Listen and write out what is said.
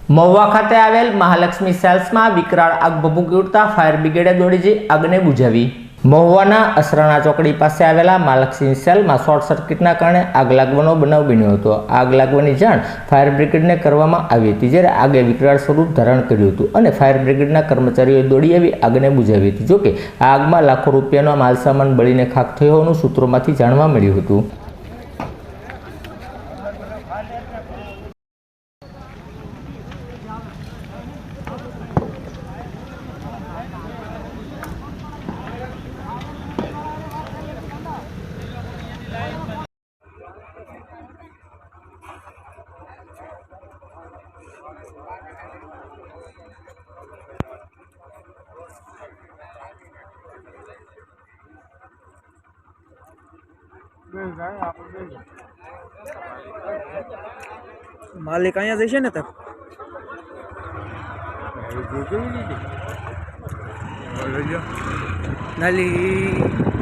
મહુવા ખાતે આવેલ મહાલક્ષ્મી સેલ્સમાં વિકરાળ આગ ભભૂકી ઉઠતા ફાયર બ્રિગેડે દોડી જઈ આગને બુઝાવી। મહુવાના અસરાણા ચોકડી પાસે આવેલા મહાલક્ષ્મી સેલમાં શોર્ટ સર્કિટના કારણે આગ લાગવાનો બનાવ બન્યો હતો। આગ લાગવાની જાણ ફાયર બ્રિગેડને કરવામાં આવી હતી, જ્યારે આગે વિકરાળ સ્વરૂપ ધારણ કર્યું હતું અને ફાયર બ્રિગેડના કર્મચારીઓએ દોડી આવી આગને બુઝાવી હતી। જોકે આ આગમાં લાખો રૂપિયાનો માલસામાન બળીને ખાખ થયો હોવાનું સૂત્રોમાંથી જાણવા મળ્યું હતું। માલિક અહીંયા જશે ને તક નાલી